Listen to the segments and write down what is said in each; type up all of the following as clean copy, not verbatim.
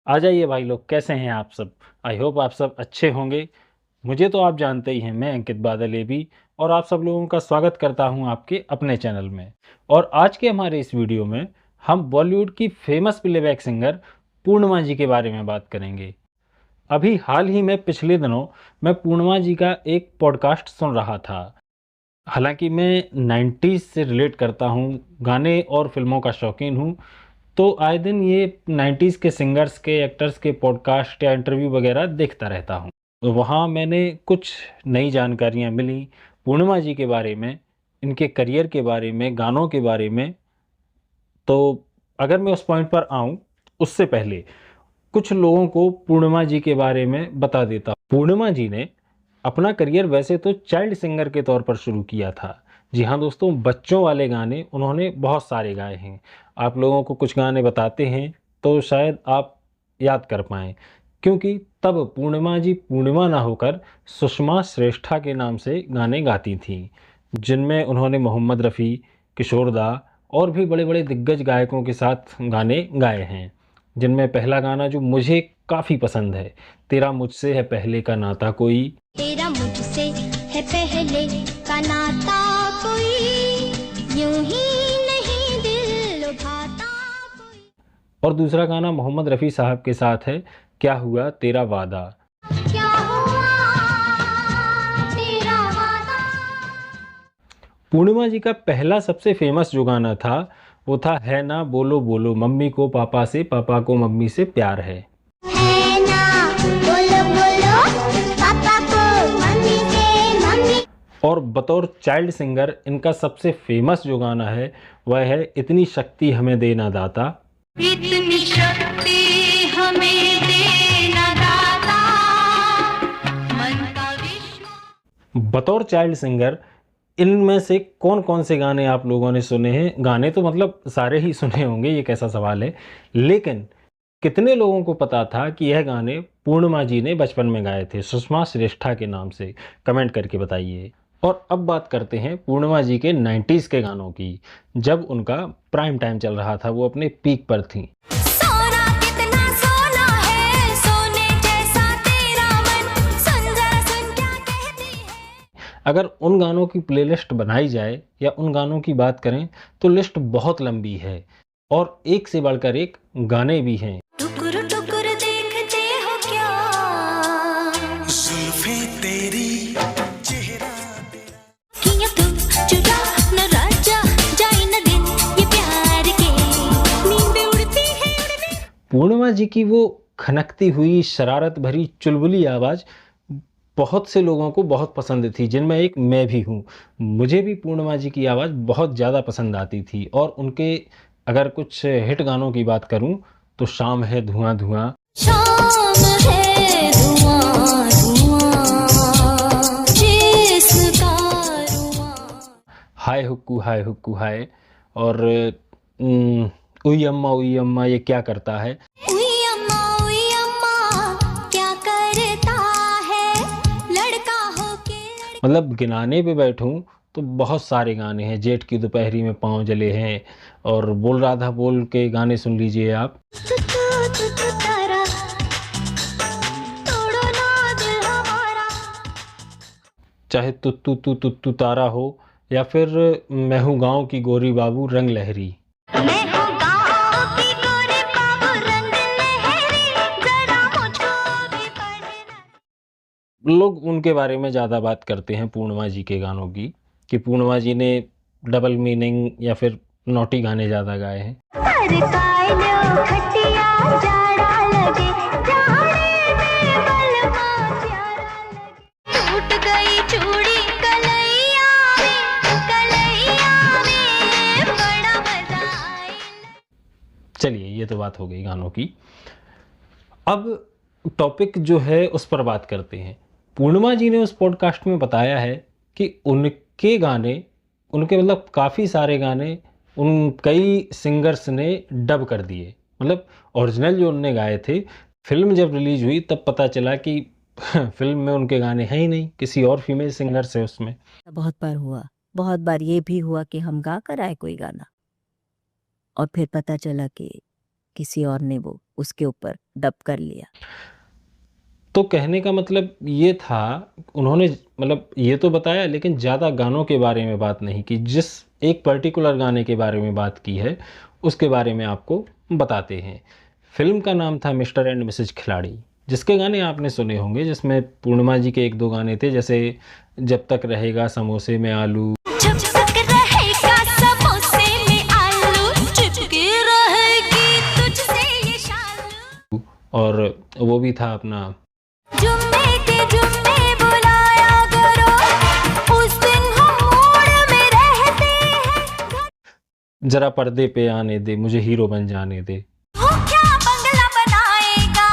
आ जाइए भाई लोग, कैसे हैं आप सब? आई होप आप सब अच्छे होंगे। मुझे तो आप जानते ही हैं, मैं अंकित बादल ये भी और आप सब लोगों का स्वागत करता हूं आपके अपने चैनल में। और आज के हमारे इस वीडियो में हम बॉलीवुड की फेमस प्लेबैक सिंगर पूर्णिमा जी के बारे में बात करेंगे। अभी हाल ही में पिछले दिनों मैं पूर्णिमा जी का एक पॉडकास्ट सुन रहा था। हालांकि मैं 90s से रिलेट करता हूँ, गाने और फिल्मों का शौकीन हूँ, तो आए दिन ये 90s के सिंगर्स के एक्टर्स के पॉडकास्ट या इंटरव्यू वगैरह देखता रहता हूँ। तो वहाँ मैंने कुछ नई जानकारियाँ मिली पूर्णिमा जी के बारे में, इनके करियर के बारे में, गानों के बारे में। तो अगर मैं उस पॉइंट पर आऊँ, उससे पहले कुछ लोगों को पूर्णिमा जी के बारे में बता देता हूँ। पूर्णिमा जी ने अपना करियर वैसे तो चाइल्ड सिंगर के तौर पर शुरू किया था। जी हाँ दोस्तों, बच्चों वाले गाने उन्होंने बहुत सारे गाए हैं। आप लोगों को कुछ गाने बताते हैं तो शायद आप याद कर पाएँ, क्योंकि तब पूर्णिमा जी पूर्णिमा ना होकर सुषमा श्रेष्ठा के नाम से गाने गाती थीं, जिनमें उन्होंने मोहम्मद रफ़ी, किशोर दा और भी बड़े-बड़े दिग्गज गायकों के साथ गाने गाए हैं। जिनमें पहला गाना जो मुझे काफ़ी पसंद है, तेरा मुझसे है पहले का नाता कोई। तेरा मुझसे है पहले का नाता कोई, यूं ही नहीं दिल लुभाता कोई। और दूसरा गाना मोहम्मद रफ़ी साहब के साथ है, क्या हुआ तेरा वादा। क्या हुआ तेरा वादा। पूर्णिमा जी का पहला सबसे फेमस जो गाना था वो था है ना बोलो बोलो मम्मी को पापा से, पापा को मम्मी से प्यार है। है ना बोलो बोलो पापा को मम्मी से, मम्मी। और बतौर चाइल्ड सिंगर इनका सबसे फेमस जो गाना है वह है इतनी शक्ति हमें देना दाता। इतनी शक्ति हमें देना दाता, मन का विश्व। बतौर चाइल्ड सिंगर इनमें से कौन कौन से गाने आप लोगों ने सुने हैं? गाने तो मतलब सारे ही सुने होंगे, ये कैसा सवाल है। लेकिन कितने लोगों को पता था कि यह गाने पूर्णिमा जी ने बचपन में गाए थे सुषमा श्रेष्ठा के नाम से? कमेंट करके बताइए। और अब बात करते हैं पूर्णिमा जी के 90s के गानों की, जब उनका प्राइम टाइम चल रहा था, वो अपने पीक पर थी। सोना कितना सोना है, सोने जैसा तेरा मन, सुन जरा सुन क्या कहती है। अगर उन गानों की प्लेलिस्ट बनाई जाए या उन गानों की बात करें तो लिस्ट बहुत लंबी है और एक से बढ़कर एक गाने भी हैं। टुकुर टुकुर देखते हो क्या, जुल्फें तेरी चेहरा तेरा। किया तुम चुरा न राजा, जाए न दिन ये प्यार के, नींद उड़ती है उड़ने। पूर्णिमा जी की वो खनकती हुई शरारत भरी चुलबुली आवाज़ बहुत से लोगों को बहुत पसंद थी, जिनमें एक मैं भी हूँ। मुझे भी पूर्णिमा जी की आवाज़ बहुत ज़्यादा पसंद आती थी और उनके अगर कुछ हिट गानों की बात करूँ तो शाम है धुआं धुआं, शाम है धुआं धुआं, जिसका रुआं। हाय हुक्कू हाय और उई अम्मा ये क्या करता है। उई अम्मा क्या करता है, लड़का होके मतलब गिनाने पे बैठूं तो बहुत सारे गाने हैं। जेठ की दोपहरी में पाँव जले हैं और बोल राधा बोल के गाने सुन लीजिए आप। तू तारा, तोड़ो ना दिल हमारा। चाहे तुत्तू तू तुत्तू तारा हो या फिर मैं हूँ गाँव की गोरी बाबू रंग लहरी। मैं हूँ गाँव की गोरी बाबू रंग लहरी, जरा मुझको भी पढ़ना। लोग उनके बारे में ज़्यादा बात करते हैं पूर्णिमा जी के गानों की, कि पूर्णिमा जी ने डबल मीनिंग या फिर नॉटी गाने ज़्यादा गाए हैं। सरकाए लो खटिया जाड़ा लगे, जाड़े में बलमा प्यारा लगे। टूट गई चूड़ी कलैया में बड़ा मजा आए। चलिए, ये तो बात हो गई गानों की। अब टॉपिक जो है उस पर बात करते हैं। पूर्णिमा जी ने उस पॉडकास्ट में बताया है कि उनके गाने, उनके मतलब काफ़ी सारे गाने उन कई सिंगर्स ने डब कर दिए। मतलब ओरिजिनल जो उनने गाए थे, फिल्म जब रिलीज हुई तब पता चला कि फिल्म में उनके गाने हैं ही नहीं, किसी और फीमेल सिंगर से उसमें। बहुत बार हुआ, बहुत बार ये भी हुआ कि हम गा कर आए कोई गाना और फिर पता चला कि किसी और ने वो उसके ऊपर डब कर लिया। तो कहने का मतलब ये था, उन्होंने मतलब ये तो बताया लेकिन ज़्यादा गानों के बारे में बात नहीं की। जिस एक पर्टिकुलर गाने के बारे में बात की है उसके बारे में आपको बताते हैं। फिल्म का नाम था मिस्टर एंड मिसेज खिलाड़ी, जिसके गाने आपने सुने होंगे, जिसमें पूर्णिमा जी के 1-2 गाने थे, जैसे जब तक रहेगा समोसे में आलू, जब तक रहेगा समोसे में आलू, चिपकी रहेगी तुझसे ये शालू। और वो भी था अपना जुम्मे के जुम्मे बुलाया करो, उस दिन हम मूड में रहते हैं। जरा पर्दे पे आने दे, मुझे हीरो बन जाने दे। वो क्या बंगला बनाएगा,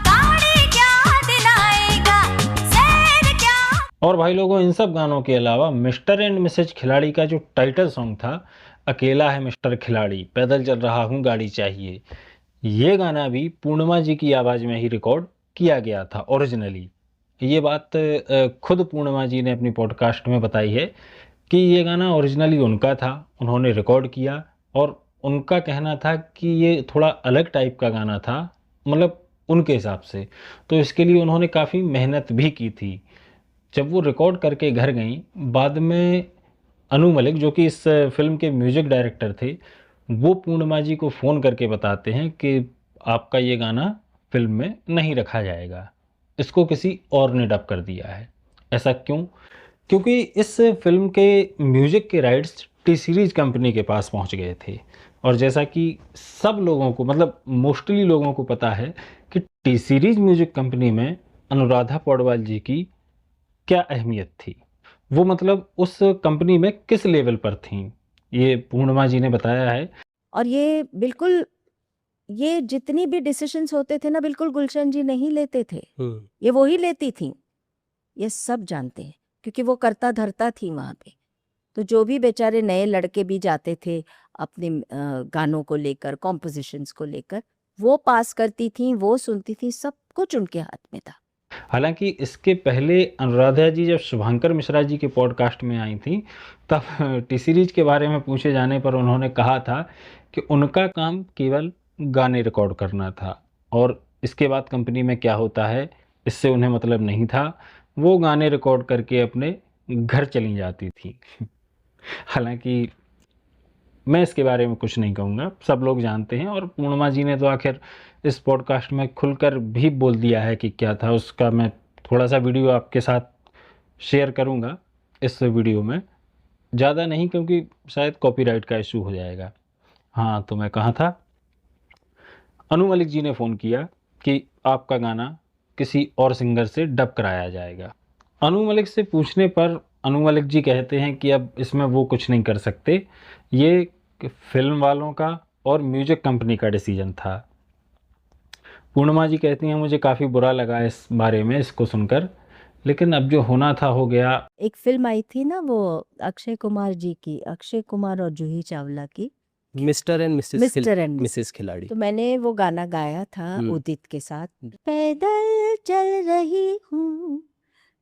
गाड़ी क्या दिलाएगा, सैर क्या। और भाई लोगों, इन सब गानों के अलावा मिस्टर एंड मिसेज खिलाड़ी का जो टाइटल सॉन्ग था, अकेला है मिस्टर खिलाड़ी, पैदल चल रहा हूँ गाड़ी चाहिए, ये गाना भी पूर्णिमा जी की आवाज़ में ही रिकॉर्ड किया गया था ओरिजिनली। ये बात खुद पूर्णिमा जी ने अपनी पॉडकास्ट में बताई है कि ये गाना ओरिजिनली उनका था, उन्होंने रिकॉर्ड किया और उनका कहना था कि ये थोड़ा अलग टाइप का गाना था, मतलब उनके हिसाब से। तो इसके लिए उन्होंने काफ़ी मेहनत भी की थी। जब वो रिकॉर्ड करके घर गईं, बाद में अनु मलिक, जो कि इस फिल्म के म्यूजिक डायरेक्टर थे, वो पूर्णिमा जी को फ़ोन करके बताते हैं कि आपका ये गाना फिल्म में नहीं रखा जाएगा, इसको किसी और ने डब कर दिया है। ऐसा क्यों? क्योंकि इस फिल्म के म्यूजिक के राइट्स टी सीरीज कंपनी के पास पहुंच गए थे। और जैसा कि सब लोगों को, मतलब मोस्टली लोगों को पता है कि टी सीरीज म्यूजिक कंपनी में अनुराधा पौडवाल जी की क्या अहमियत थी, वो मतलब उस कंपनी में किस लेवल पर थीं, ये पूर्णिमा जी ने बताया है। और ये बिल्कुल, ये जितनी भी डिसीजंस होते थे ना, बिल्कुल गुलशन जी नहीं लेते थे, ये वो ही लेती थी। ये सब जानते हैं क्योंकि वो करता धरता थी वहाँ पे। तो जो भी बेचारे नए लड़के भी जाते थे अपने गानों को लेकर, कॉम्पोजिशंस को लेकर, वो पास करती थी, वो सुनती थी, सब कुछ उनके हाथ में था। हालांकि इसके पहले अनुराधा जी जब शुभांकर मिश्रा जी के पॉडकास्ट में आई थी, तब टी सीरीज के बारे में पूछे जाने पर उन्होंने कहा था कि उनका काम केवल गाने रिकॉर्ड करना था और इसके बाद कंपनी में क्या होता है इससे उन्हें मतलब नहीं था। वो गाने रिकॉर्ड करके अपने घर चली जाती थी। हालांकि मैं इसके बारे में कुछ नहीं कहूँगा, सब लोग जानते हैं। और पूर्णिमा जी ने तो आखिर इस पॉडकास्ट में खुलकर भी बोल दिया है कि क्या था उसका। मैं थोड़ा सा वीडियो आपके साथ शेयर करूँगा इस वीडियो में, ज़्यादा नहीं क्योंकि शायद कॉपीराइट का इशू हो जाएगा। हाँ, तो मैं कहाँ था। अनु मलिक जी ने फ़ोन किया कि आपका गाना किसी और सिंगर से डब कराया जाएगा। अनु मलिक से पूछने पर अनु मलिक जी कहते हैं कि अब इसमें वो कुछ नहीं कर सकते, ये फिल्म वालों का और म्यूजिक कंपनी का डिसीजन था। पूर्णिमा जी कहती हैं मुझे काफ़ी बुरा लगा इस बारे में इसको सुनकर, लेकिन अब जो होना था हो गया। एक फिल्म आई थी ना वो अक्षय कुमार जी की, अक्षय कुमार और जूही चावला की, मिस्टर एंड मिसेस खिलाड़ी। तो मैंने वो गाना गाया था हम्म। उदित के साथ। पैदल चल रही हूँ,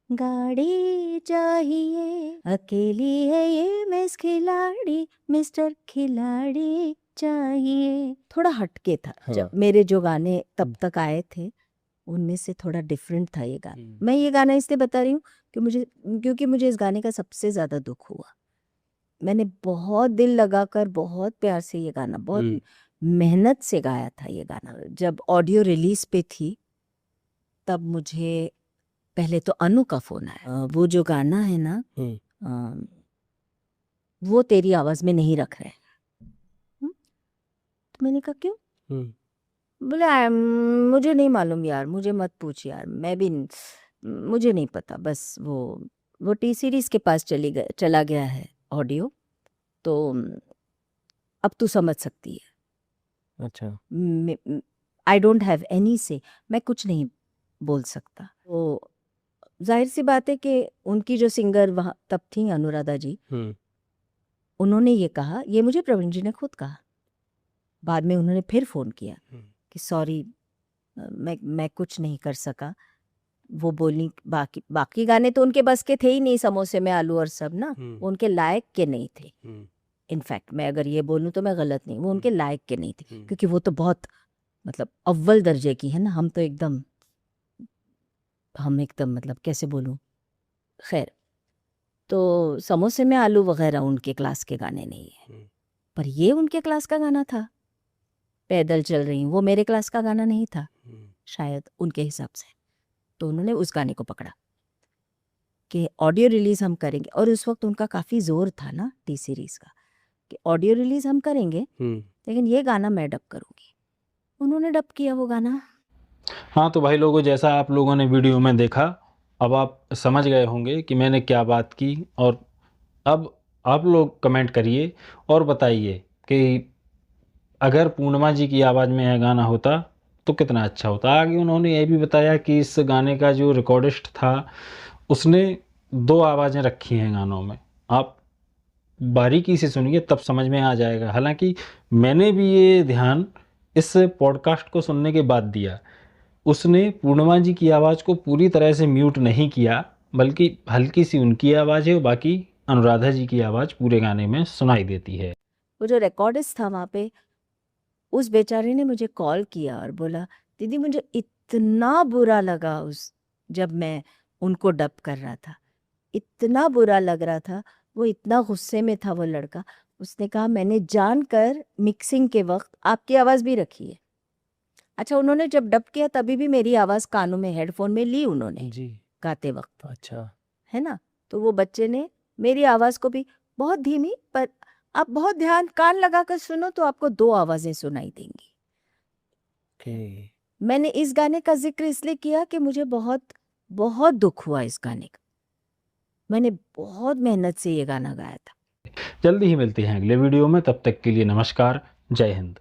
गाड़ी चाहिए, अकेली है ये मिस खिलाड़ी, मिस्टर खिलाड़ी चाहिए। थोड़ा हटके था। हाँ। जब मेरे जो गाने तब तक आए थे उनमें से थोड़ा डिफरेंट था ये गाना। हम्म। मैं ये गाना इसलिए बता रही हूँ कि क्योंकि मुझे इस गाने का सबसे ज्यादा दुख हुआ। मैंने बहुत दिल लगाकर, बहुत प्यार से ये गाना, बहुत मेहनत से गाया था ये गाना। जब ऑडियो रिलीज पे थी तब मुझे पहले तो अनु का फोन आया, वो जो गाना है ना, वो तेरी आवाज में नहीं रख रहे। तो मैंने कहा क्यों? बोले मुझे नहीं मालूम यार, मुझे मत पूछ यार, मैं भी मुझे नहीं पता, बस वो टी सीरीज के पास चला गया है ऑडियो, तो अब तू समझ सकती है। अच्छा। आई डोंट हैव एनी से, मैं कुछ नहीं बोल सकता। तो जाहिर सी बात है कि उनकी जो सिंगर वहाँ तब थी अनुराधा जी, उन्होंने ये कहा, ये मुझे प्रवीण जी ने खुद कहा। बाद में उन्होंने फिर फोन किया कि सॉरी मैं कुछ नहीं कर सका। वो बोली बाकी गाने तो उनके बस के थे ही नहीं, समोसे में आलू और सब ना, वो उनके लायक के नहीं थे। इनफैक्ट मैं अगर ये बोलूं तो मैं गलत नहीं, वो उनके लायक के नहीं थे, क्योंकि वो तो बहुत मतलब अव्वल दर्जे की है ना, हम एकदम मतलब कैसे बोलूं, खैर। तो समोसे में आलू वगैरह उनके क्लास के गाने नहीं है, पर ये उनके क्लास का गाना था। पैदल चल रही हूं, वो मेरे क्लास का गाना नहीं था शायद उनके हिसाब से। तो उन्होंने उस गाने को पकड़ा कि ऑडियो रिलीज हम करेंगे, और उस वक्त उनका काफी जोर था ना टी सीरीज का, कि ऑडियो रिलीज हम करेंगे लेकिन ये गाना मैं डब करूंगी। उन्होंने डब किया वो गाना। हाँ, तो भाई लोगों, जैसा आप लोगों ने वीडियो में देखा, अब आप समझ गए होंगे कि मैंने क्या बात की। और अब आप लोग कमेंट करिए और बताइए कि अगर पूर्णिमा जी की आवाज़ में यह गाना होता तो कितना अच्छा होता। आगे उन्होंने ये भी बताया कि इस गाने का जो रिकॉर्डिस्ट था उसने 2 आवाज़ें रखी हैं गानों में। आप बारीकी से सुनिए तब समझ में आ जाएगा। हालांकि मैंने भी ये ध्यान इस पॉडकास्ट को सुनने के बाद दिया। उसने पूर्णिमा जी की आवाज़ को पूरी तरह से म्यूट नहीं किया, बल्कि हल्की सी उनकी आवाज़ है और बाकी अनुराधा जी की आवाज़ पूरे गाने में सुनाई देती है। वो जो रिकॉर्डिस्ट था वहाँ पे, उस बेचारे ने मुझे कॉल किया और बोला, दीदी मुझे इतना बुरा लगा जब मैं उनको डब कर रहा था, इतना बुरा लग रहा था, वो इतना गुस्से में था वो लड़का। उसने कहा मैंने जानकर मिक्सिंग के वक्त आपकी आवाज़ भी रखी है। अच्छा, उन्होंने जब डब किया तभी भी मेरी आवाज़ कानों में हेडफोन में ली उन्होंने जी। गाते वक्त, अच्छा। है ना। तो वो बच्चे ने मेरी आवाज़ को भी बहुत धीमी, पर आप बहुत ध्यान कान लगाकर सुनो तो आपको 2 आवाज़ें सुनाई देंगी। ओके। मैंने इस गाने का जिक्र इसलिए किया कि मुझे बहुत बहुत दुख हुआ इस गाने का। मैंने बहुत मेहनत से ये गाना गाया था। जल्दी ही मिलते हैं अगले वीडियो में, तब तक के लिए नमस्कार, जय हिंद।